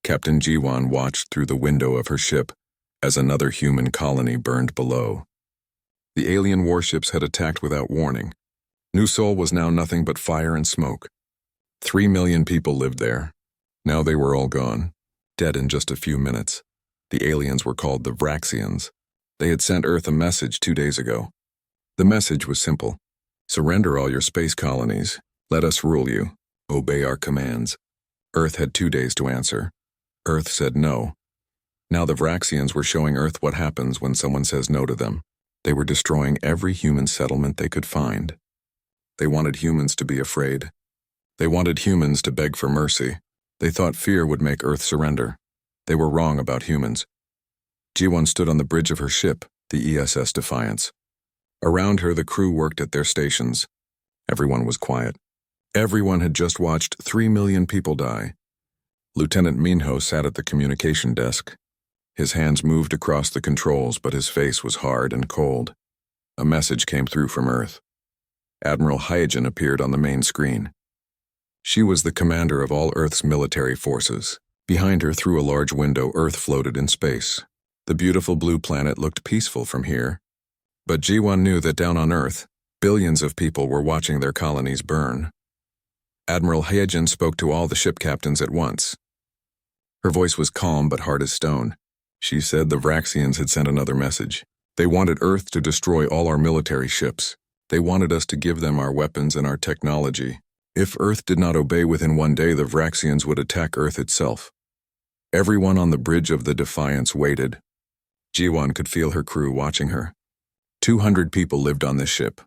Captain Jiwan watched through the window of her ship as another human colony burned below. The alien warships had attacked without warning. New Seoul was now nothing but fire and smoke. 3 million people lived there. Now they were all gone, dead in just a few minutes. The aliens were called the Vraxians. They had sent Earth a message 2 days ago. The message was simple. Surrender all your space colonies. Let us rule you. Obey our commands. Earth had 2 days to answer. Earth said no. Now the Vraxians were showing Earth what happens when someone says no to them. They were destroying every human settlement they could find. They wanted humans to be afraid. They wanted humans to beg for mercy. They thought fear would make Earth surrender. They were wrong about humans. Jiwon stood on the bridge of her ship, the ESS Defiance. Around her, the crew worked at their stations. Everyone was quiet. Everyone had just watched 3 million people die. Lieutenant Minho sat at the communication desk. His hands moved across the controls, but his face was hard and cold. A message came through from Earth. Admiral Hyojin appeared on the main screen. She was the commander of all Earth's military forces. Behind her, through a large window, Earth floated in space. The beautiful blue planet looked peaceful from here. But Jiwon knew that down on Earth, billions of people were watching their colonies burn. Admiral Hyojin spoke to all the ship captains at once. Her voice was calm but hard as stone. She said the Vraxians had sent another message. They wanted Earth to destroy all our military ships. They wanted us to give them our weapons and our technology. If Earth did not obey within 1 day, the Vraxians would attack Earth itself. Everyone on the bridge of the Defiance waited. Jiwon could feel her crew watching her. 200 people lived on this ship.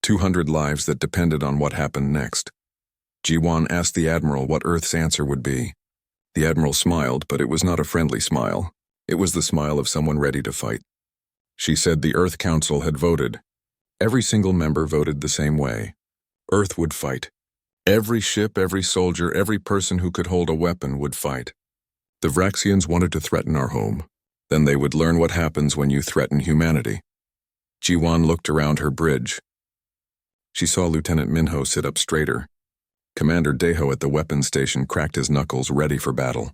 200 lives that depended on what happened next. Jiwon asked the Admiral what Earth's answer would be. The Admiral smiled, but it was not a friendly smile. It was the smile of someone ready to fight. She said the Earth Council had voted. Every single member voted the same way. Earth would fight. Every ship, every soldier, every person who could hold a weapon would fight. The Vraxians wanted to threaten our home. Then they would learn what happens when you threaten humanity. Jiwon looked around her bridge. She saw Lieutenant Minho sit up straighter. Commander Daeho at the weapons station cracked his knuckles, ready for battle.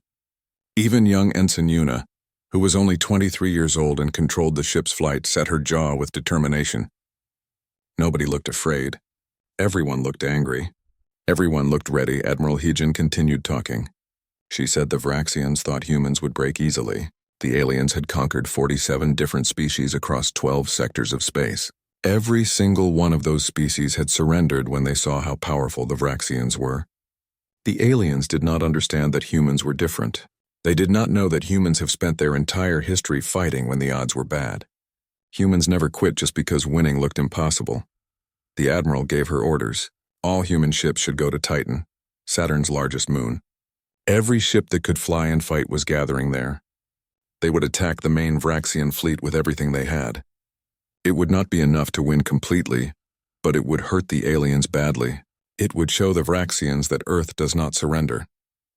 Even young Ensign Yuna, who was only 23 years old and controlled the ship's flight, set her jaw with determination. Nobody looked afraid. Everyone looked angry. Everyone looked ready. Admiral Hyojin continued talking. She said the Vraxians thought humans would break easily. The aliens had conquered 47 different species across 12 sectors of space. Every single one of those species had surrendered when they saw how powerful the Vraxians were. The aliens did not understand that humans were different. They did not know that humans have spent their entire history fighting when the odds were bad. Humans never quit just because winning looked impossible. The Admiral gave her orders. All human ships should go to Titan, Saturn's largest moon. Every ship that could fly and fight was gathering there. They would attack the main Vraxian fleet with everything they had. It would not be enough to win completely, but it would hurt the aliens badly. It would show the Vraxians that Earth does not surrender.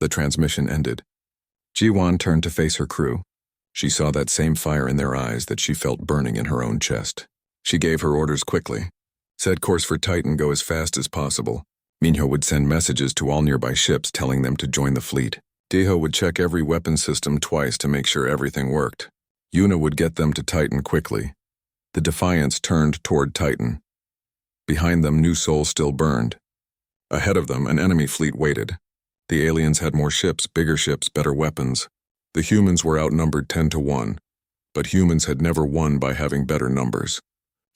The transmission ended. Jiwon turned to face her crew. She saw that same fire in their eyes that she felt burning in her own chest. She gave her orders quickly. Set course for Titan, go as fast as possible. Minho would send messages to all nearby ships telling them to join the fleet. Daeho would check every weapon system twice to make sure everything worked. Yuna would get them to Titan quickly. The Defiance turned toward Titan. Behind them, New Seoul still burned. Ahead of them, an enemy fleet waited. The aliens had more ships, bigger ships, better weapons. The humans were outnumbered 10 to 1, but humans had never won by having better numbers.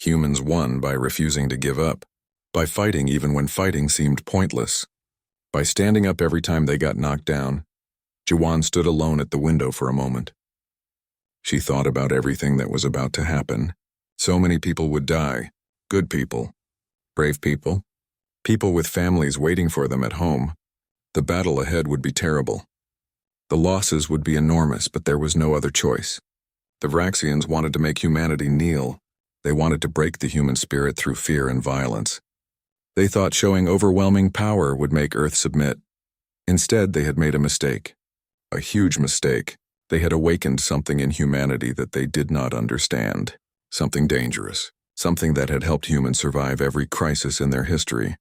Humans won by refusing to give up, by fighting even when fighting seemed pointless, by standing up every time they got knocked down. Jiwon stood alone at the window for a moment. She thought about everything that was about to happen. So many people would die. Good people. Brave people. People with families waiting for them at home. The battle ahead would be terrible. The losses would be enormous, but there was no other choice. The Vraxians wanted to make humanity kneel. They wanted to break the human spirit through fear and violence. They thought showing overwhelming power would make Earth submit. Instead, they had made a mistake. A huge mistake. They had awakened something in humanity that they did not understand. Something dangerous. Something that had helped humans survive every crisis in their history.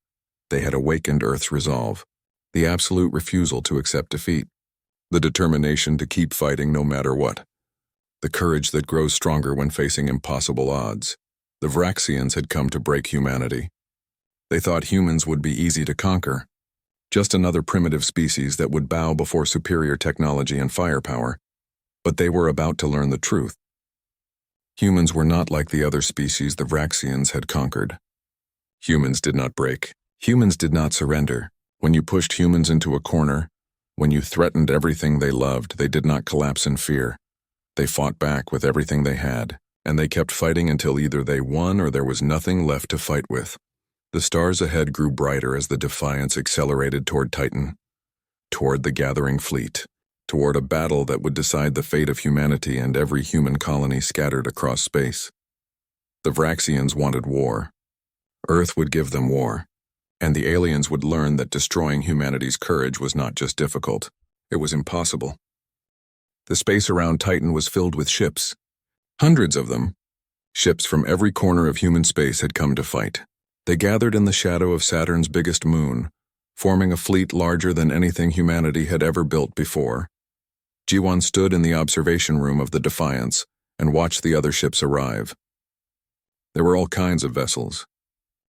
They had awakened Earth's resolve. The absolute refusal to accept defeat. The determination to keep fighting no matter what. The courage that grows stronger when facing impossible odds. The Vraxians had come to break humanity. They thought humans would be easy to conquer. Just another primitive species that would bow before superior technology and firepower. But they were about to learn the truth. Humans were not like the other species the Vraxians had conquered. Humans did not break. Humans did not surrender. When you pushed humans into a corner, when you threatened everything they loved, they did not collapse in fear. They fought back with everything they had, and they kept fighting until either they won or there was nothing left to fight with. The stars ahead grew brighter as the Defiance accelerated toward Titan, toward the gathering fleet, toward a battle that would decide the fate of humanity and every human colony scattered across space. The Vraxians wanted war. Earth would give them war, and the aliens would learn that destroying humanity's courage was not just difficult, it was impossible. The space around Titan was filled with ships. Hundreds of them. Ships from every corner of human space had come to fight. They gathered in the shadow of Saturn's biggest moon, forming a fleet larger than anything humanity had ever built before. Jiwon stood in the observation room of the Defiance and watched the other ships arrive. There were all kinds of vessels.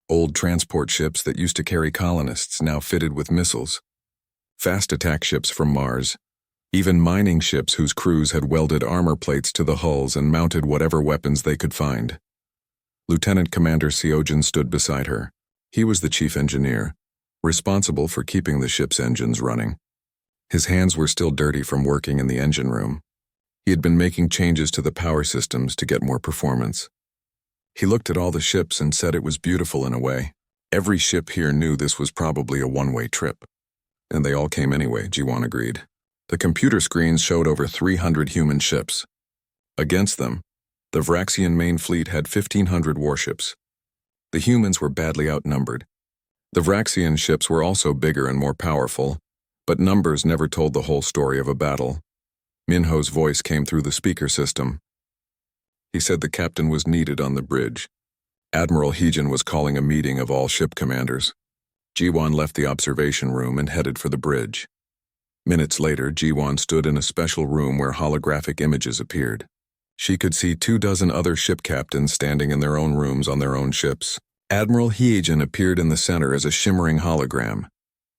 Old transport ships that used to carry colonists now fitted with missiles. Fast attack ships from Mars. Even mining ships whose crews had welded armor plates to the hulls and mounted whatever weapons they could find. Lieutenant Commander Seojin stood beside her. He was the chief engineer, responsible for keeping the ship's engines running. His hands were still dirty from working in the engine room. He had been making changes to the power systems to get more performance. He looked at all the ships and said it was beautiful in a way. Every ship here knew this was probably a one-way trip. And they all came anyway, Jiwon agreed. The computer screens showed over 300 human ships. Against them, the Vraxian main fleet had 1,500 warships. The humans were badly outnumbered. The Vraxian ships were also bigger and more powerful, but numbers never told the whole story of a battle. Minho's voice came through the speaker system. He said the captain was needed on the bridge. Admiral Heejin was calling a meeting of all ship commanders. Jiwon left the observation room and headed for the bridge. Minutes later, Jiwon stood in a special room where holographic images appeared. She could see 24 other ship captains standing in their own rooms on their own ships. Admiral Heejin appeared in the center as a shimmering hologram.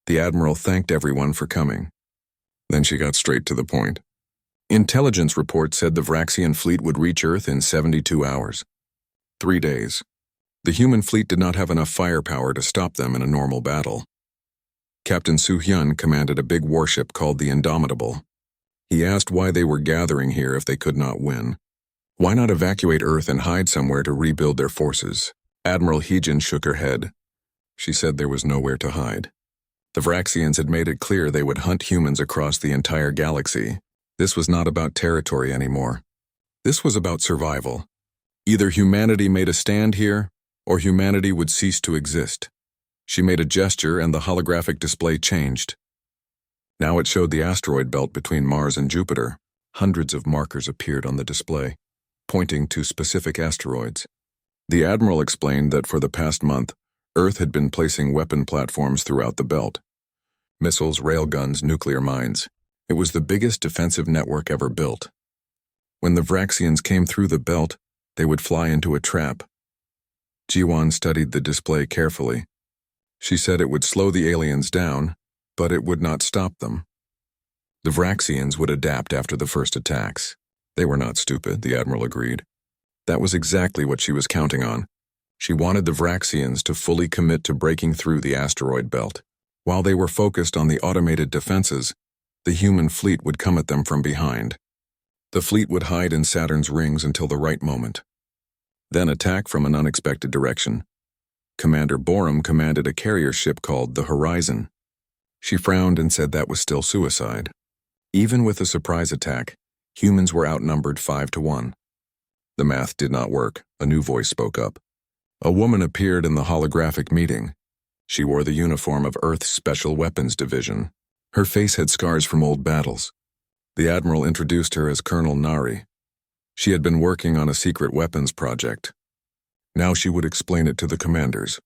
The admiral thanked everyone for coming. Then she got straight to the point. Intelligence reports said the Vraxian fleet would reach Earth in 72 hours. 3 days. The human fleet did not have enough firepower to stop them in a normal battle. Captain Soo-hyun commanded a big warship called the Indomitable. He asked why they were gathering here if they could not win. Why not evacuate Earth and hide somewhere to rebuild their forces? Admiral Heejin shook her head. She said there was nowhere to hide. The Vraxians had made it clear they would hunt humans across the entire galaxy. This was not about territory anymore. This was about survival. Either humanity made a stand here, or humanity would cease to exist. She made a gesture and the holographic display changed. Now it showed the asteroid belt between Mars and Jupiter. Hundreds of markers appeared on the display, pointing to specific asteroids. The admiral explained that for the past month, Earth had been placing weapon platforms throughout the belt. Missiles, railguns, nuclear mines. It was the biggest defensive network ever built. When the Vraxians came through the belt, they would fly into a trap. Jiwon studied the display carefully. She said it would slow the aliens down, but it would not stop them. The Vraxians would adapt after the first attacks. They were not stupid, the admiral agreed. That was exactly what she was counting on. She wanted the Vraxians to fully commit to breaking through the asteroid belt. While they were focused on the automated defenses, the human fleet would come at them from behind. The fleet would hide in Saturn's rings until the right moment. Then attack from an unexpected direction. Commander Borum commanded a carrier ship called the Horizon. She frowned and said that was still suicide. Even with a surprise attack, humans were outnumbered 5-1. The math did not work. A new voice spoke up. A woman appeared in the holographic meeting. She wore the uniform of Earth's Special Weapons Division. Her face had scars from old battles. The admiral introduced her as Colonel Nari. She had been working on a secret weapons project. Now she would explain it to the commanders.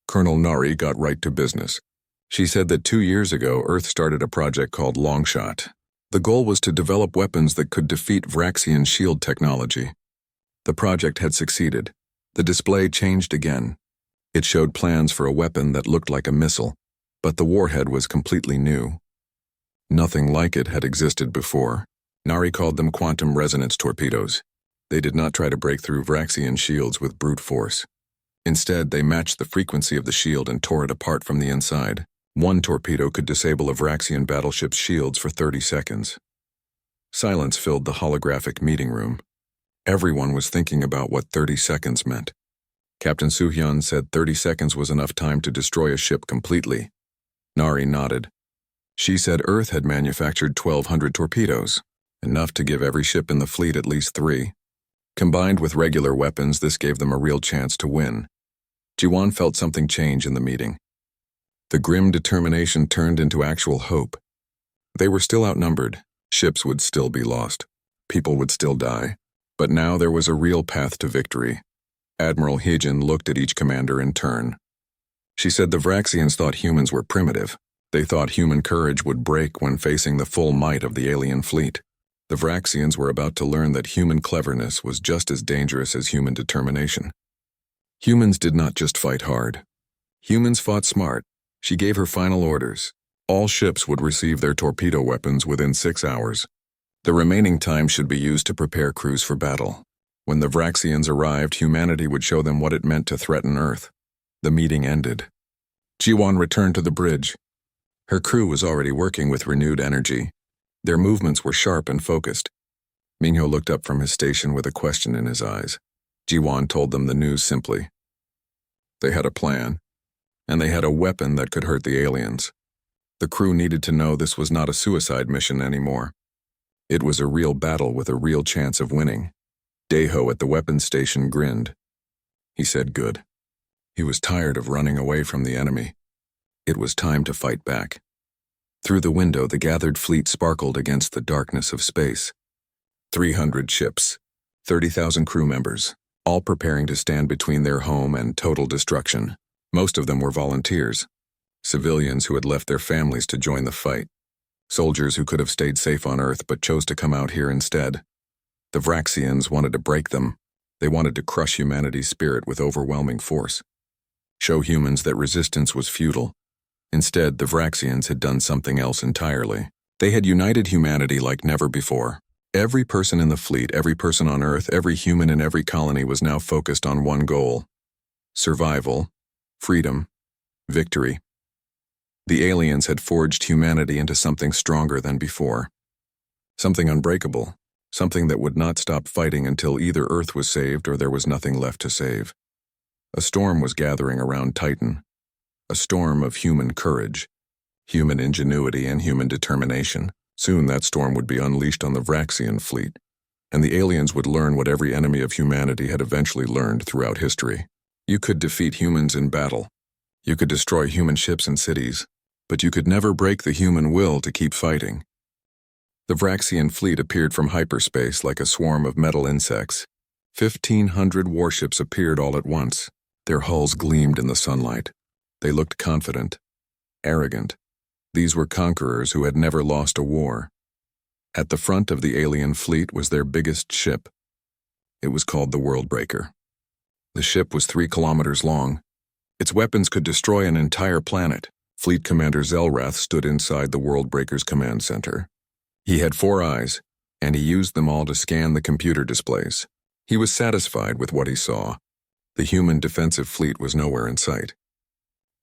Colonel Nari got right to business. She said that 2 years ago, Earth started a project called Longshot. The goal was to develop weapons that could defeat Vraxian shield technology. The project had succeeded. The display changed again. It showed plans for a weapon that looked like a missile, but the warhead was completely new. Nothing like it had existed before. Nari called them quantum resonance torpedoes. They did not try to break through Vraxian shields with brute force. Instead, they matched the frequency of the shield and tore it apart from the inside. One torpedo could disable a Vraxian battleship's shields for 30 seconds. Silence filled the holographic meeting room. Everyone was thinking about what 30 seconds meant. Captain Suhyun said 30 seconds was enough time to destroy a ship completely. Nari nodded. She said Earth had manufactured 1,200 torpedoes, enough to give every ship in the fleet at least 3. Combined with regular weapons, this gave them a real chance to win. Jiwon felt something change in the meeting. The grim determination turned into actual hope. They were still outnumbered. Ships would still be lost. People would still die. But now there was a real path to victory. Admiral Heejin looked at each commander in turn. She said the Vraxians thought humans were primitive. They thought human courage would break when facing the full might of the alien fleet. The Vraxians were about to learn that human cleverness was just as dangerous as human determination. Humans did not just fight hard. Humans fought smart. She gave her final orders. All ships would receive their torpedo weapons within 6 hours. The remaining time should be used to prepare crews for battle. When the Vraxians arrived, humanity would show them what it meant to threaten Earth. The meeting ended. Jiwon returned to the bridge. Her crew was already working with renewed energy. Their movements were sharp and focused. Minho looked up from his station with a question in his eyes. Jiwon told them the news simply. They had a plan, and they had a weapon that could hurt the aliens. The crew needed to know this was not a suicide mission anymore. It was a real battle with a real chance of winning. Daeho at the weapons station grinned. He said good. He was tired of running away from the enemy. It was time to fight back. Through the window, the gathered fleet sparkled against the darkness of space. 300 ships, 30,000 crew members, all preparing to stand between their home and total destruction. Most of them were volunteers, civilians who had left their families to join the fight, soldiers who could have stayed safe on Earth but chose to come out here instead. The Vraxians wanted to break them. They wanted to crush humanity's spirit with overwhelming force. Show humans that resistance was futile. Instead, the Vraxians had done something else entirely. They had united humanity like never before. Every person in the fleet, every person on Earth, every human in every colony was now focused on one goal: survival, freedom, victory. The aliens had forged humanity into something stronger than before. Something unbreakable, something that would not stop fighting until either Earth was saved or there was nothing left to save. A storm was gathering around Titan. A storm of human courage, human ingenuity, and human determination. Soon that storm would be unleashed on the Vraxian fleet, and the aliens would learn what every enemy of humanity had eventually learned throughout history. You could defeat humans in battle. You could destroy human ships and cities, but you could never break the human will to keep fighting. The Vraxian fleet appeared from hyperspace like a swarm of metal insects. 1,500 warships appeared all at once. Their hulls gleamed in the sunlight. They looked confident, arrogant. These were conquerors who had never lost a war. At the front of the alien fleet was their biggest ship. It was called the Worldbreaker. The ship was 3 kilometers long. Its weapons could destroy an entire planet. Fleet Commander Zelrath stood inside the Worldbreaker's command center. He had 4 eyes, and he used them all to scan the computer displays. He was satisfied with what he saw. The human defensive fleet was nowhere in sight.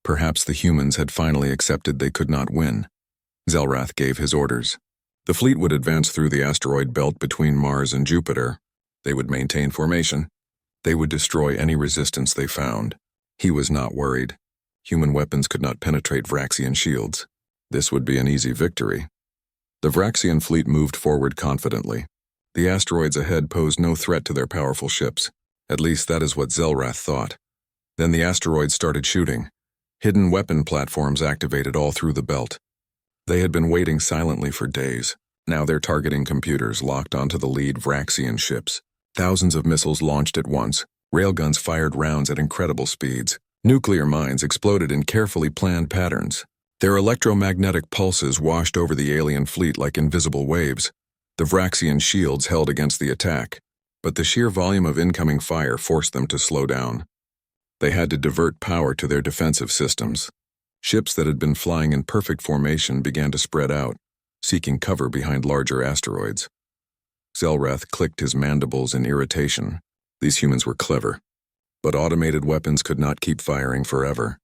Perhaps the humans had finally accepted they could not win. Zelrath gave his orders. The fleet would advance through the asteroid belt between Mars and Jupiter. They would maintain formation. They would destroy any resistance they found. He was not worried. Human weapons could not penetrate Vraxian shields. This would be an easy victory. The Vraxian fleet moved forward confidently. The asteroids ahead posed no threat to their powerful ships. At least that is what Zelrath thought. Then the asteroids started shooting. Hidden weapon platforms activated all through the belt. They had been waiting silently for days. Now their targeting computers locked onto the lead Vraxian ships. Thousands of missiles launched at once. Railguns fired rounds at incredible speeds. Nuclear mines exploded in carefully planned patterns. Their electromagnetic pulses washed over the alien fleet like invisible waves. The Vraxian shields held against the attack, but the sheer volume of incoming fire forced them to slow down. They had to divert power to their defensive systems. Ships that had been flying in perfect formation began to spread out, seeking cover behind larger asteroids. Zelrath clicked his mandibles in irritation. These humans were clever, but automated weapons could not keep firing forever.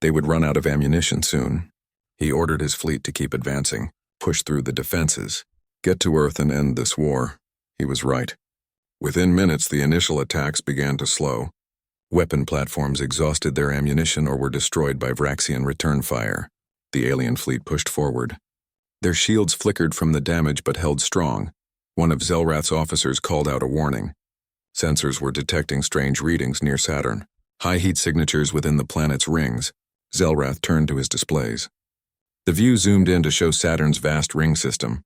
They would run out of ammunition soon. He ordered his fleet to keep advancing, push through the defenses, get to Earth and end this war. He was right. Within minutes, the initial attacks began to slow. Weapon platforms exhausted their ammunition or were destroyed by Vraxian return fire. The alien fleet pushed forward. Their shields flickered from the damage but held strong. One of Zelrath's officers called out a warning. Sensors were detecting strange readings near Saturn, high heat signatures within the planet's rings. Zelrath turned to his displays. The view zoomed in to show Saturn's vast ring system.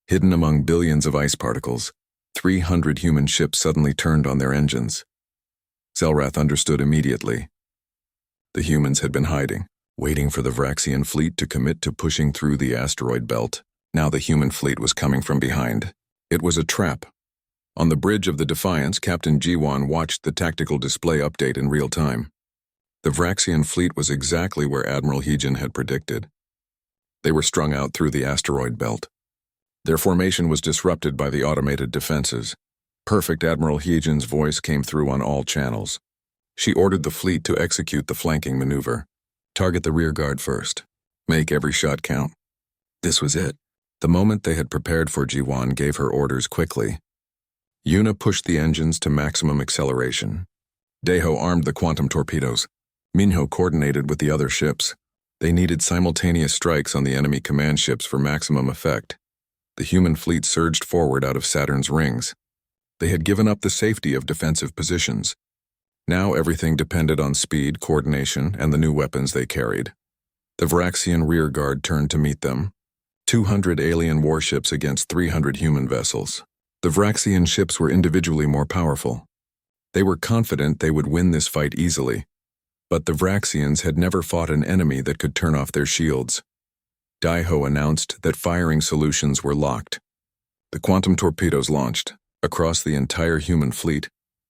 Hidden among billions of ice particles, 300 human ships suddenly turned on their engines. Zelrath understood immediately. The humans had been hiding, waiting for the Vraxian fleet to commit to pushing through the asteroid belt. Now the human fleet was coming from behind. It was a trap. On the bridge of the Defiance, Captain Jiwan watched the tactical display update in real time. The Vraxian fleet was exactly where Admiral Heejin had predicted. They were strung out through the asteroid belt. Their formation was disrupted by the automated defenses. Perfect Admiral Heejin's voice came through on all channels. She ordered the fleet to execute the flanking maneuver. Target the rear guard first. Make every shot count. This was it. The moment they had prepared for, Jiwan gave her orders quickly. Yuna pushed the engines to maximum acceleration. Deho armed the quantum torpedoes. Minho coordinated with the other ships. They needed simultaneous strikes on the enemy command ships for maximum effect. The human fleet surged forward out of Saturn's rings. They had given up the safety of defensive positions. Now everything depended on speed, coordination, and the new weapons they carried. The Vraxian rear guard turned to meet them. 200 alien warships against 300 human vessels. The Vraxian ships were individually more powerful. They were confident they would win this fight easily. But the Vraxians had never fought an enemy that could turn off their shields. Daiho announced that firing solutions were locked. The quantum torpedoes launched. Across the entire human fleet,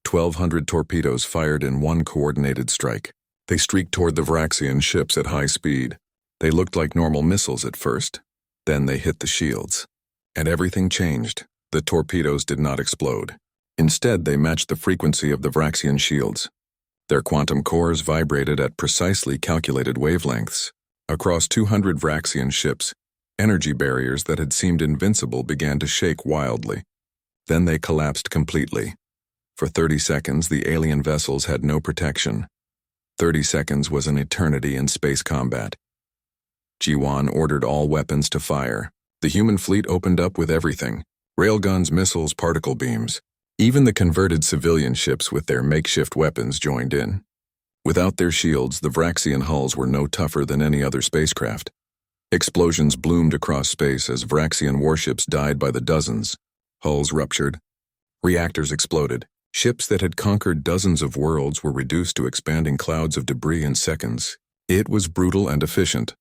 1,200 torpedoes fired in one coordinated strike. They streaked toward the Vraxian ships at high speed. They looked like normal missiles at first. Then they hit the shields. And everything changed. The torpedoes did not explode. Instead, they matched the frequency of the Vraxian shields. Their quantum cores vibrated at precisely calculated wavelengths. Across 200 Vraxian ships, energy barriers that had seemed invincible began to shake wildly. Then they collapsed completely. For 30 seconds, the alien vessels had no protection. 30 seconds was an eternity in space combat. Jiwan ordered all weapons to fire. The human fleet opened up with everything: railguns, missiles, particle beams. Even the converted civilian ships with their makeshift weapons joined in. Without their shields, the Vraxian hulls were no tougher than any other spacecraft. Explosions bloomed across space as Vraxian warships died by the dozens. Hulls ruptured. Reactors exploded. Ships that had conquered dozens of worlds were reduced to expanding clouds of debris in seconds. It was brutal and efficient.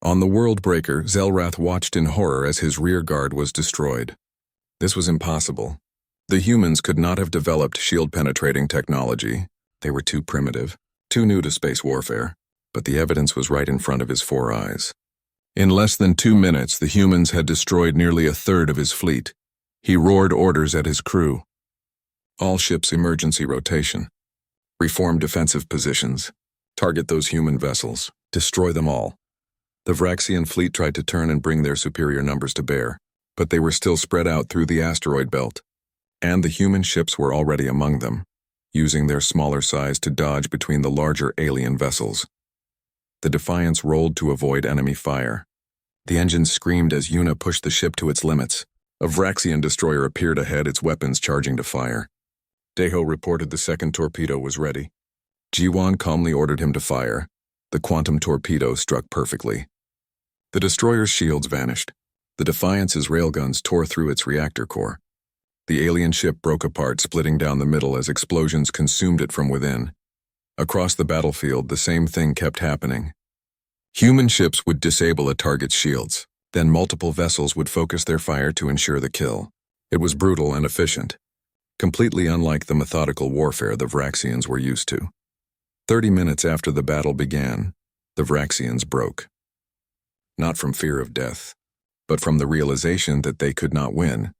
On the world breaker, Zelrath watched in horror as his rear guard was destroyed. This was impossible. The humans could not have developed shield-penetrating technology. They were too primitive, too new to space warfare, but the evidence was right in front of his 4 eyes. In less than 2 minutes, the humans had destroyed nearly a third of his fleet. He roared orders at his crew. All ships emergency rotation. Reform defensive positions. Target those human vessels. Destroy them all. The Vraxian fleet tried to turn and bring their superior numbers to bear, but they were still spread out through the asteroid belt. And the human ships were already among them, using their smaller size to dodge between the larger alien vessels. The Defiance rolled to avoid enemy fire. The engines screamed as Yuna pushed the ship to its limits. A Vraxian destroyer appeared ahead, its weapons charging to fire. Deho reported the second torpedo was ready. Jiwan calmly ordered him to fire. The quantum torpedo struck perfectly. The destroyer's shields vanished. The Defiance's railguns tore through its reactor core. The alien ship broke apart, splitting down the middle as explosions consumed it from within. Across the battlefield, the same thing kept happening. Human ships would disable a target's shields. Then multiple vessels would focus their fire to ensure the kill. It was brutal and efficient, completely unlike the methodical warfare the Vraxians were used to. 30 minutes after the battle began, the Vraxians broke. Not from fear of death, but from the realization that they could not win.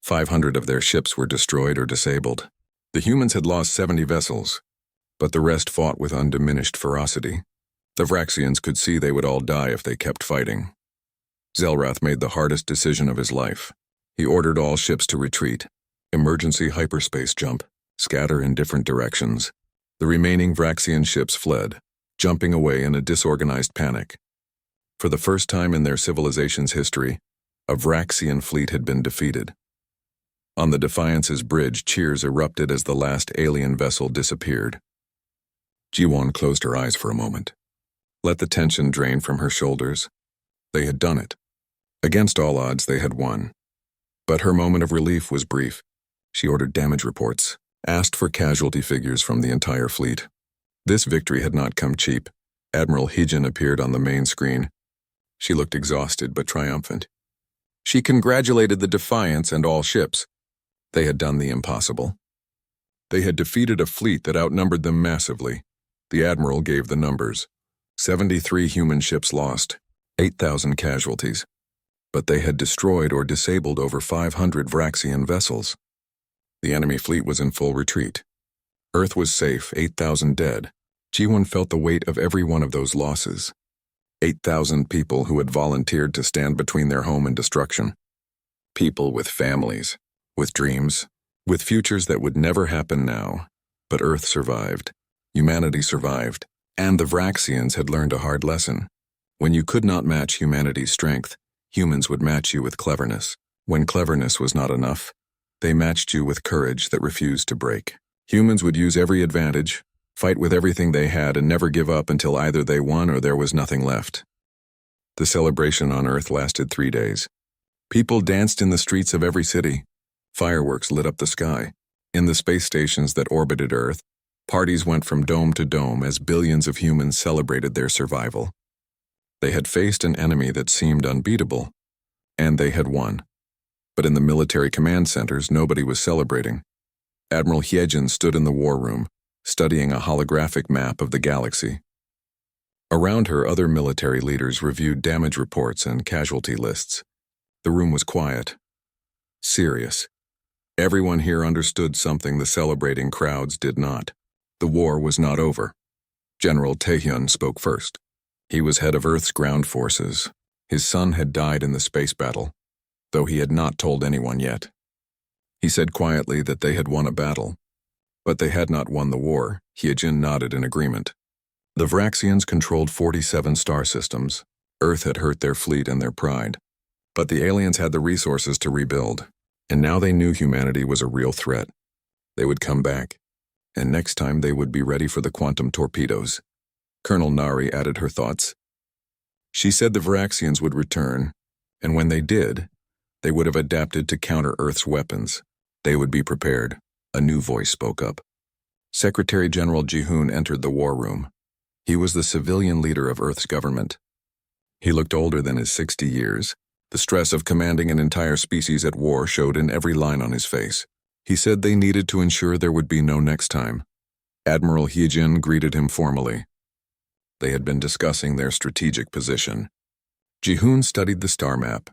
500 of their ships were destroyed or disabled. The humans had lost 70 vessels, but the rest fought with undiminished ferocity. The Vraxians could see they would all die if they kept fighting. Zelrath made the hardest decision of his life. He ordered all ships to retreat, emergency hyperspace jump, scatter in different directions. The remaining Vraxian ships fled, jumping away in a disorganized panic. For the first time in their civilization's history, a Vraxian fleet had been defeated. On the Defiance's bridge, cheers erupted as the last alien vessel disappeared. Jiwon closed her eyes for a moment. Let the tension drain from her shoulders. They had done it. Against all odds, they had won. But her moment of relief was brief. She ordered damage reports, asked for casualty figures from the entire fleet. This victory had not come cheap. Admiral Heejin appeared on the main screen. She looked exhausted but triumphant. She congratulated the Defiance and all ships. They had done the impossible. They had defeated a fleet that outnumbered them massively. The Admiral gave the numbers. 73 human ships lost, 8,000 casualties. But they had destroyed or disabled over 500 Vraxian vessels. The enemy fleet was in full retreat. Earth was safe, 8,000 dead. Jiwon felt the weight of every one of those losses. 8,000 people who had volunteered to stand between their home and destruction. People with families, with dreams, with futures that would never happen now. But Earth survived. Humanity survived. And the Vraxians had learned a hard lesson. When you could not match humanity's strength, humans would match you with cleverness. When cleverness was not enough, they matched you with courage that refused to break. Humans would use every advantage, fight with everything they had, and never give up until either they won or there was nothing left. The celebration on Earth lasted 3 days. People danced in the streets of every city. Fireworks lit up the sky. In the space stations that orbited Earth, parties went from dome to dome as billions of humans celebrated their survival. They had faced an enemy that seemed unbeatable, and they had won. But in the military command centers, nobody was celebrating. Admiral Heejin stood in the war room, studying a holographic map of the galaxy. Around her, other military leaders reviewed damage reports and casualty lists. The room was quiet, serious. Everyone here understood something the celebrating crowds did not. The war was not over. General Taehyun spoke first. He was head of Earth's ground forces. His son had died in the space battle, though he had not told anyone yet. He said quietly that they had won a battle, but they had not won the war. Heejin nodded in agreement. The Vraxians controlled 47 star systems. Earth had hurt their fleet and their pride. But the aliens had the resources to rebuild, and now they knew humanity was a real threat. They would come back, and next time they would be ready for the quantum torpedoes. Colonel Nari added her thoughts. She said the Vraxians would return, and when they did, they would have adapted to counter Earth's weapons. They would be prepared. A new voice spoke up. Secretary General Jihoon entered the war room. He was the civilian leader of Earth's government. He looked older than his 60 years. The stress of commanding an entire species at war showed in every line on his face. He said they needed to ensure there would be no next time. Admiral Heejin greeted him formally. They had been discussing their strategic position. Jihoon studied the star map.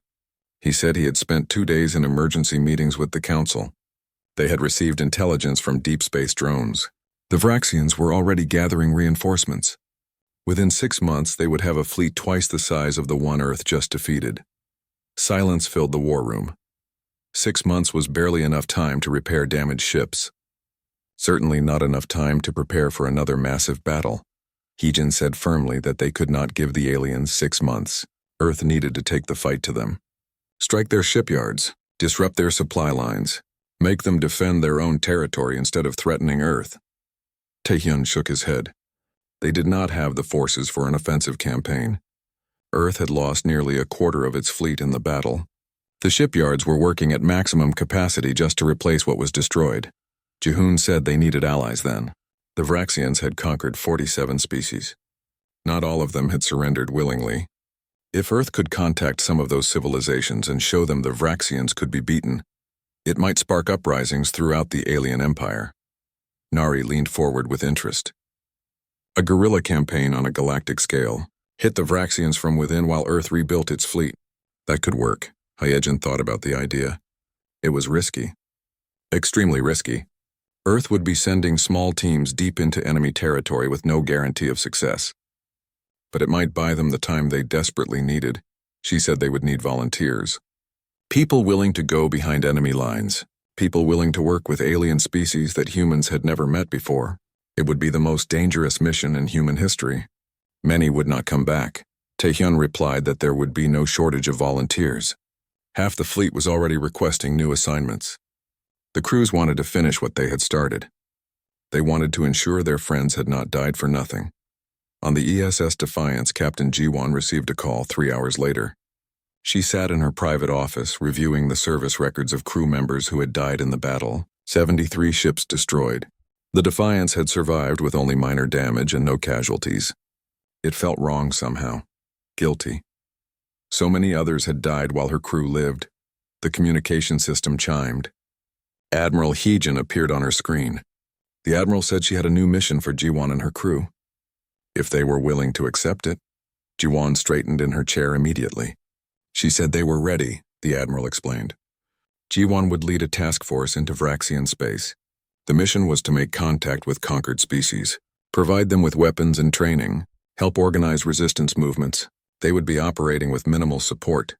He said he had spent 2 days in emergency meetings with the Council. They had received intelligence from deep space drones. The Vraxians were already gathering reinforcements. Within 6 months, they would have a fleet twice the size of the one Earth just defeated. Silence filled the war room. 6 months was barely enough time to repair damaged ships. Certainly not enough time to prepare for another massive battle. Heejin said firmly that they could not give the aliens 6 months. Earth needed to take the fight to them. Strike their shipyards, disrupt their supply lines, make them defend their own territory instead of threatening Earth. Taehyun shook his head. They did not have the forces for an offensive campaign. Earth had lost nearly a quarter of its fleet in the battle. The shipyards were working at maximum capacity just to replace what was destroyed. Jihoon said they needed allies then. The Vraxians had conquered 47 species. Not all of them had surrendered willingly. If Earth could contact some of those civilizations and show them the Vraxians could be beaten, it might spark uprisings throughout the alien empire. Nari leaned forward with interest. A guerrilla campaign on a galactic scale, hit the Vraxians from within while Earth rebuilt its fleet. That could work. Hyegen thought about the idea. It was risky. Extremely risky. Earth would be sending small teams deep into enemy territory with no guarantee of success. But it might buy them the time they desperately needed. She said they would need volunteers. People willing to go behind enemy lines. People willing to work with alien species that humans had never met before. It would be the most dangerous mission in human history. Many would not come back. Taehyun replied that there would be no shortage of volunteers. Half the fleet was already requesting new assignments. The crews wanted to finish what they had started. They wanted to ensure their friends had not died for nothing. On the ESS Defiance, Captain Jiwon received a call 3 hours later. She sat in her private office, reviewing the service records of crew members who had died in the battle. 73 ships destroyed. The Defiance had survived with only minor damage and no casualties. It felt wrong somehow. Guilty. So many others had died while her crew lived. The communication system chimed. Admiral Hyegen appeared on her screen. The Admiral said she had a new mission for Jiwon and her crew. If they were willing to accept it. Jiwon straightened in her chair immediately. She said they were ready, the Admiral explained. Jiwon would lead a task force into Vraxian space. The mission was to make contact with conquered species, provide them with weapons and training, help organize resistance movements. They would be operating with minimal support,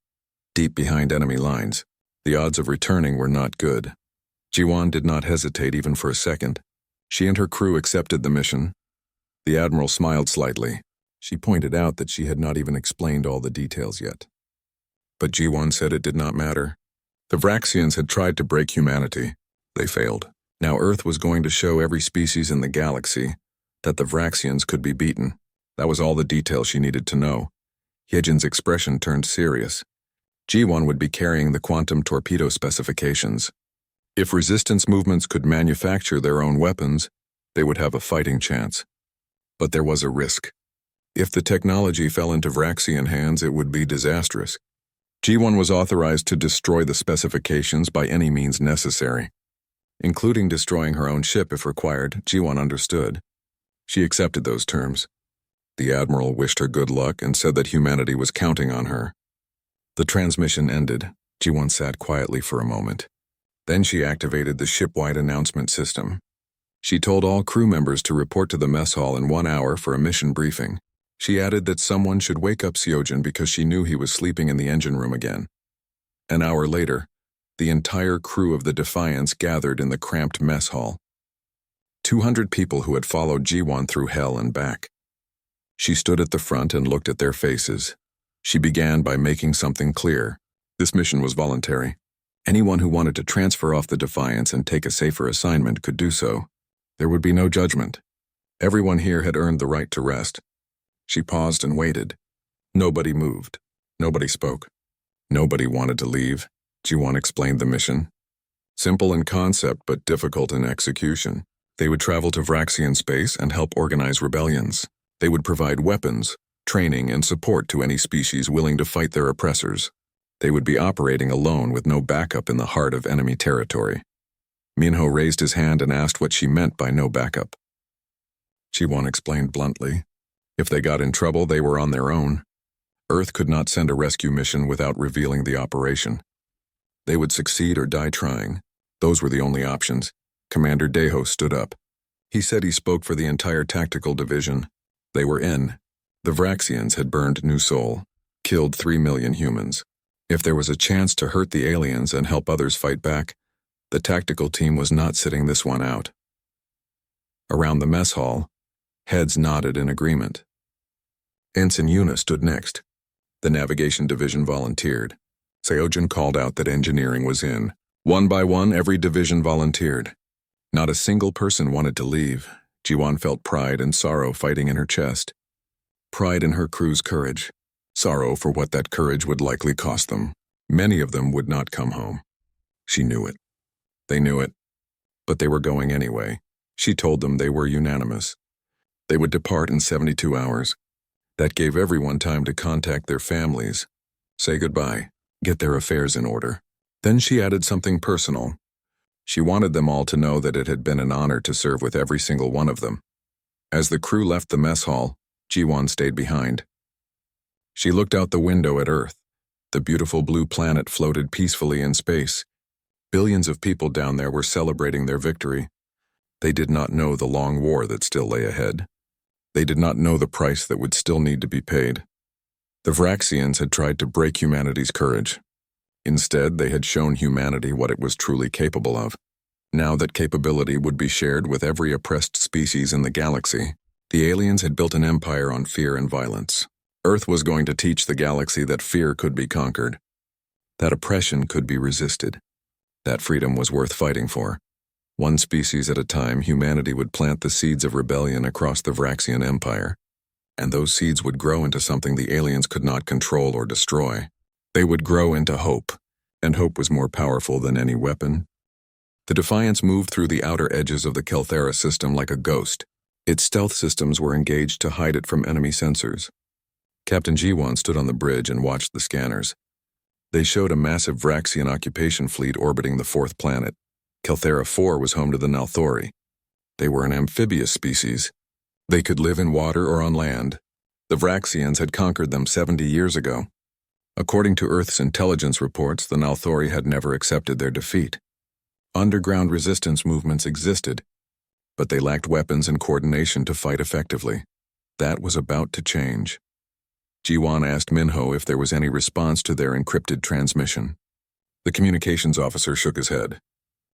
deep behind enemy lines. The odds of returning were not good. Jiwon did not hesitate even for a second. She and her crew accepted the mission. The Admiral smiled slightly. She pointed out that she had not even explained all the details yet. But Jiwon said it did not matter. The Vraxians had tried to break humanity. They failed. Now Earth was going to show every species in the galaxy that the Vraxians could be beaten. That was all the detail she needed to know. Hyejen's expression turned serious. Jiwon would be carrying the quantum torpedo specifications. If resistance movements could manufacture their own weapons, they would have a fighting chance. But there was a risk. If the technology fell into Vraxian hands, it would be disastrous. Jiwon was authorized to destroy the specifications by any means necessary, including destroying her own ship if required. Jiwon understood. She accepted those terms. The Admiral wished her good luck and said that humanity was counting on her. The transmission ended. Jiwon sat quietly for a moment. Then she activated the ship-wide announcement system. She told all crew members to report to the mess hall in 1 hour for a mission briefing. She added that someone should wake up Seojin because she knew he was sleeping in the engine room again. An hour later, the entire crew of the Defiance gathered in the cramped mess hall. 200 people who had followed Jiwon through hell and back. She stood at the front and looked at their faces. She began by making something clear. This mission was voluntary. Anyone who wanted to transfer off the Defiance and take a safer assignment could do so. There would be no judgment. Everyone here had earned the right to rest. She paused and waited. Nobody moved. Nobody spoke. Nobody wanted to leave. Jiwon explained the mission. Simple in concept, but difficult in execution. They would travel to Vraxian space and help organize rebellions. They would provide weapons, training, and support to any species willing to fight their oppressors. They would be operating alone with no backup in the heart of enemy territory. Minho raised his hand and asked what she meant by no backup. Jiwon explained bluntly. If they got in trouble, they were on their own. Earth could not send a rescue mission without revealing the operation. They would succeed or die trying. Those were the only options. Commander Deho stood up. He said he spoke for the entire tactical division. They were in. The Vraxians had burned New Sol, killed 3 million humans. If there was a chance to hurt the aliens and help others fight back, the tactical team was not sitting this one out. Around the mess hall, heads nodded in agreement. Ensign Yuna stood next. The navigation division volunteered. Seojin called out that engineering was in. One by one, every division volunteered. Not a single person wanted to leave. Jiwon felt pride and sorrow fighting in her chest. Pride in her crew's courage. Sorrow for what that courage would likely cost them. Many of them would not come home. She knew it. They knew it. But they were going anyway. She told them they were unanimous. They would depart in 72 hours. That gave everyone time to contact their families, say goodbye, get their affairs in order. Then she added something personal. She wanted them all to know that it had been an honor to serve with every single one of them. As the crew left the mess hall, Jiwon stayed behind. She looked out the window at Earth. The beautiful blue planet floated peacefully in space. Billions of people down there were celebrating their victory. They did not know the long war that still lay ahead. They did not know the price that would still need to be paid. The Vraxians had tried to break humanity's courage. Instead, they had shown humanity what it was truly capable of. Now that capability would be shared with every oppressed species in the galaxy, the aliens had built an empire on fear and violence. Earth was going to teach the galaxy that fear could be conquered, that oppression could be resisted, that freedom was worth fighting for. One species at a time, humanity would plant the seeds of rebellion across the Vraxian Empire, and those seeds would grow into something the aliens could not control or destroy. They would grow into hope, and hope was more powerful than any weapon. The Defiance moved through the outer edges of the Kelthera system like a ghost. Its stealth systems were engaged to hide it from enemy sensors. Captain Jiwon stood on the bridge and watched the scanners. They showed a massive Vraxian occupation fleet orbiting the fourth planet. Kelthera 4 was home to the Nalthori. They were an amphibious species. They could live in water or on land. The Vraxians had conquered them 70 years ago. According to Earth's intelligence reports, the Nalthori had never accepted their defeat. Underground resistance movements existed, but they lacked weapons and coordination to fight effectively. That was about to change. Jiwon asked Minho if there was any response to their encrypted transmission. The communications officer shook his head.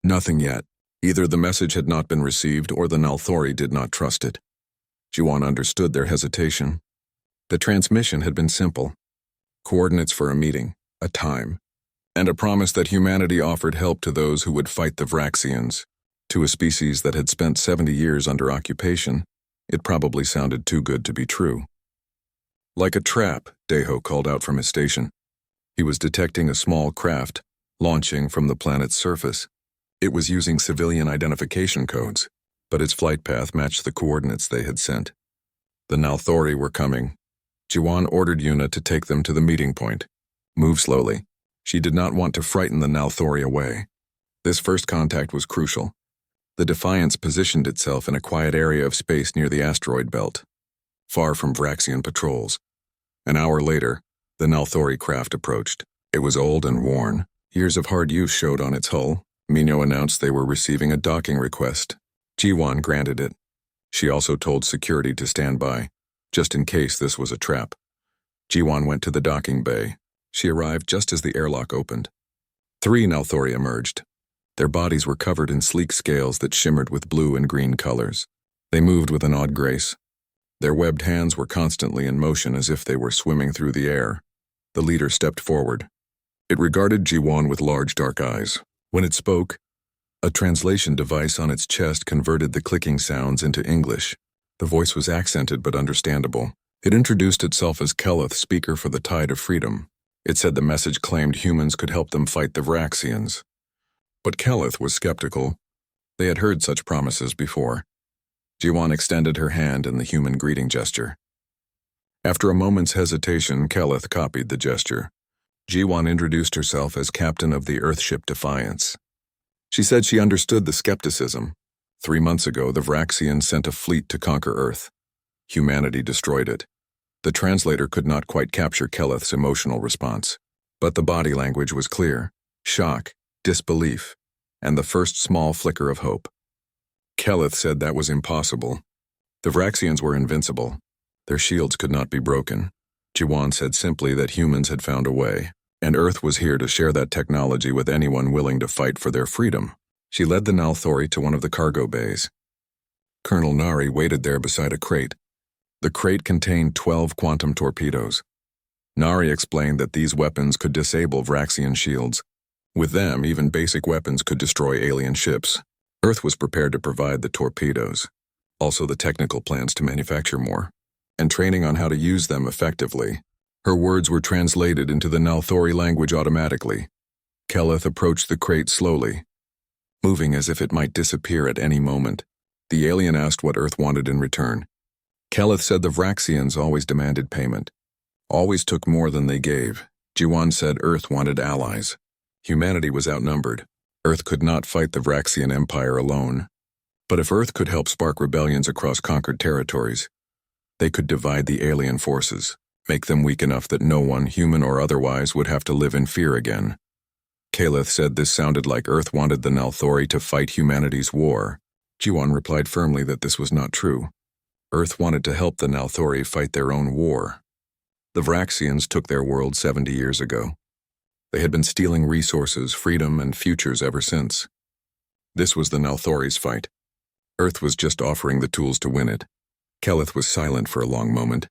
Nothing yet. Either the message had not been received or the Nalthori did not trust it. Jiwon understood their hesitation. The transmission had been simple. Coordinates for a meeting, a time, and a promise that humanity offered help to those who would fight the Vraxians. To a species that had spent 70 years under occupation, it probably sounded too good to be true. Like a trap, Daeho called out from his station. He was detecting a small craft, launching from the planet's surface. It was using civilian identification codes, but its flight path matched the coordinates they had sent. The Nalthori were coming. Jiwon ordered Yuna to take them to the meeting point. Move slowly. She did not want to frighten the Nalthori away. This first contact was crucial. The Defiance positioned itself in a quiet area of space near the asteroid belt, far from Vraxian patrols. An hour later, the Nalthori craft approached. It was old and worn. Years of hard use showed on its hull. Minho announced they were receiving a docking request. Jiwon granted it. She also told security to stand by, just in case this was a trap. Jiwon went to the docking bay. She arrived just as the airlock opened. 3 Nalthori emerged. Their bodies were covered in sleek scales that shimmered with blue and green colors. They moved with an odd grace. Their webbed hands were constantly in motion as if they were swimming through the air. The leader stepped forward. It regarded Jiwon with large dark eyes. When it spoke, a translation device on its chest converted the clicking sounds into English. The voice was accented but understandable. It introduced itself as Keleth, speaker for the Tide of Freedom. It said the message claimed humans could help them fight the Vraxians. But Keleth was skeptical. They had heard such promises before. Jiwon extended her hand in the human greeting gesture. After a moment's hesitation, Keleth copied the gesture. Jiwon introduced herself as captain of the Earthship Defiance. She said she understood the skepticism. 3 months ago, the Vraxians sent a fleet to conquer Earth. Humanity destroyed it. The translator could not quite capture Keleth's emotional response, but the body language was clear: shock, disbelief, and the first small flicker of hope. Keleth said that was impossible. The Vraxians were invincible. Their shields could not be broken. Jiwon said simply that humans had found a way, and Earth was here to share that technology with anyone willing to fight for their freedom. She led the Nalthori to one of the cargo bays. Colonel Nari waited there beside a crate. The crate contained 12 quantum torpedoes. Nari explained that these weapons could disable Vraxian shields. With them, even basic weapons could destroy alien ships. Earth was prepared to provide the torpedoes, also the technical plans to manufacture more, and training on how to use them effectively. Her words were translated into the Nalthori language automatically. Keleth approached the crate slowly, moving as if it might disappear at any moment. The alien asked what Earth wanted in return. Keleth said the Vraxians always demanded payment, always took more than they gave. Jiwan said Earth wanted allies. Humanity was outnumbered. Earth could not fight the Vraxian Empire alone. But if Earth could help spark rebellions across conquered territories, they could divide the alien forces, make them weak enough that no one, human or otherwise, would have to live in fear again. Keleth said this sounded like Earth wanted the Nalthori to fight humanity's war. Jiwan replied firmly that this was not true. Earth wanted to help the Nalthori fight their own war. The Vraxians took their world 70 years ago. They had been stealing resources, freedom, and futures ever since. This was the Nalthori's fight. Earth was just offering the tools to win it. Keleth was silent for a long moment.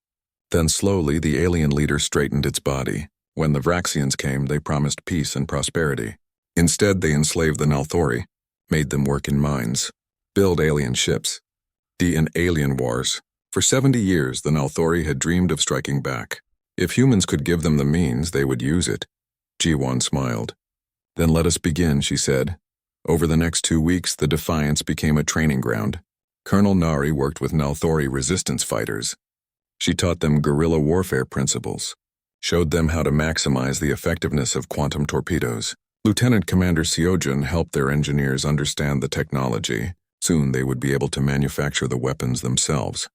Then slowly the alien leader straightened its body. When the Vraxians came, they promised peace and prosperity. Instead, they enslaved the Nalthori, made them work in mines, build alien ships, in alien wars. For 70 years, the Nalthori had dreamed of striking back. If humans could give them the means, they would use it. Jiwan smiled. Then let us begin, she said. Over the next 2 weeks, the Defiance became a training ground. Colonel Nari worked with Nalthori resistance fighters. She taught them guerrilla warfare principles, showed them how to maximize the effectiveness of quantum torpedoes. Lieutenant Commander Seojun helped their engineers understand the technology. Soon they would be able to manufacture the weapons themselves.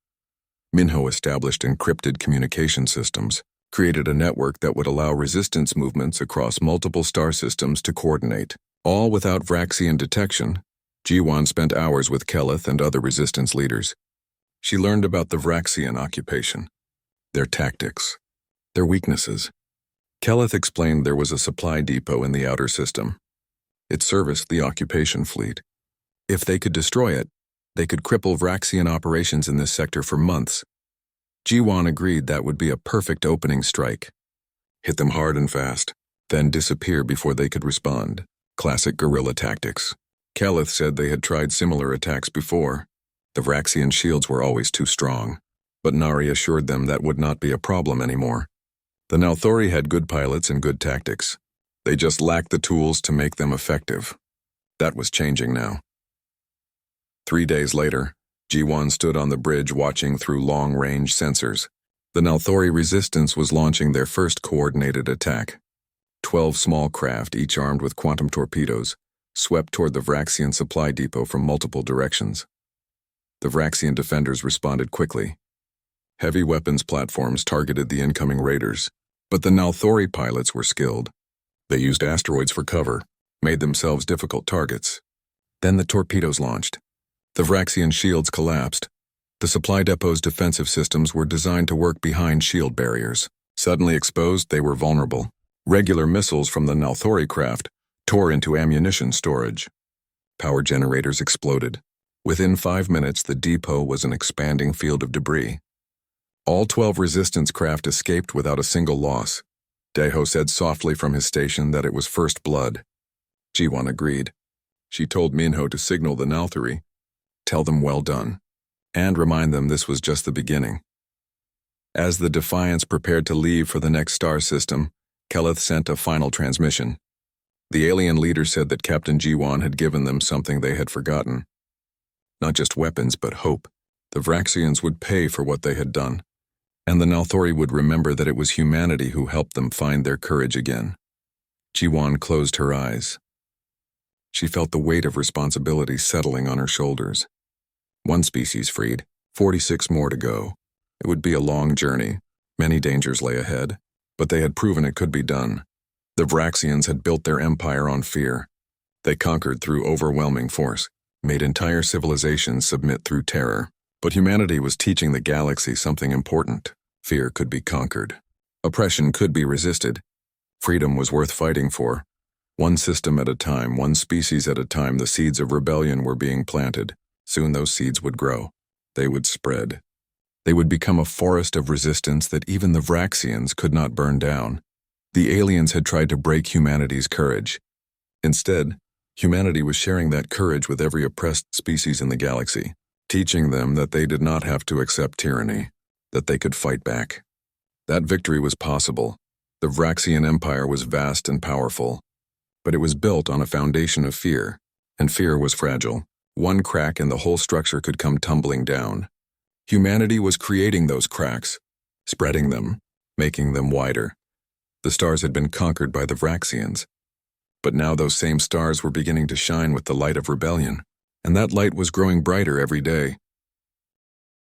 Minho established encrypted communication systems, created a network that would allow resistance movements across multiple star systems to coordinate. All without Vraxian detection. Jiwan spent hours with Keleth and other resistance leaders. She learned about the Vraxian occupation, their tactics, their weaknesses. Keleth explained there was a supply depot in the outer system. It serviced the occupation fleet. If they could destroy it, they could cripple Vraxian operations in this sector for months. Jiwan agreed that would be a perfect opening strike. Hit them hard and fast, then disappear before they could respond. Classic guerrilla tactics. Keleth said they had tried similar attacks before. The Vraxian shields were always too strong, but Nari assured them that would not be a problem anymore. The Nalthori had good pilots and good tactics. They just lacked the tools to make them effective. That was changing now. 3 days later, Jiwan stood on the bridge watching through long-range sensors. The Nalthori resistance was launching their first coordinated attack. 12 small craft, each armed with quantum torpedoes, swept toward the Vraxian supply depot from multiple directions. The Vraxian defenders responded quickly. Heavy weapons platforms targeted the incoming raiders, but the Nalthori pilots were skilled. They used asteroids for cover, made themselves difficult targets. Then the torpedoes launched. The Vraxian shields collapsed. The supply depot's defensive systems were designed to work behind shield barriers. Suddenly exposed, they were vulnerable. Regular missiles from the Nalthori craft tore into ammunition storage. Power generators exploded. Within 5 minutes, the depot was an expanding field of debris. All 12 resistance craft escaped without a single loss. Daeho said softly from his station that it was first blood. Jiwan agreed. She told Minho to signal the Nalthori, tell them well done, and remind them this was just the beginning. As the Defiance prepared to leave for the next star system, Keleth sent a final transmission. The alien leader said that Captain Jiwan had given them something they had forgotten. Not just weapons, but hope. The Vraxians would pay for what they had done, and the Nalthori would remember that it was humanity who helped them find their courage again. Jiwan closed her eyes. She felt the weight of responsibility settling on her shoulders. 1 species freed, 46 more to go. It would be a long journey. Many dangers lay ahead, but they had proven it could be done. The Vraxians had built their empire on fear. They conquered through overwhelming force, made entire civilizations submit through terror. But humanity was teaching the galaxy something important. Fear could be conquered. Oppression could be resisted. Freedom was worth fighting for. 1 system at a time, 1 species at a time, the seeds of rebellion were being planted. Soon those seeds would grow. They would spread. They would become a forest of resistance that even the Vraxians could not burn down. The aliens had tried to break humanity's courage. Instead, humanity was sharing that courage with every oppressed species in the galaxy, teaching them that they did not have to accept tyranny, that they could fight back. That victory was possible. The Vraxian Empire was vast and powerful, but it was built on a foundation of fear, and fear was fragile. 1 crack and the whole structure could come tumbling down. Humanity was creating those cracks, spreading them, making them wider. The stars had been conquered by the Vraxians. But now those same stars were beginning to shine with the light of rebellion, and that light was growing brighter every day.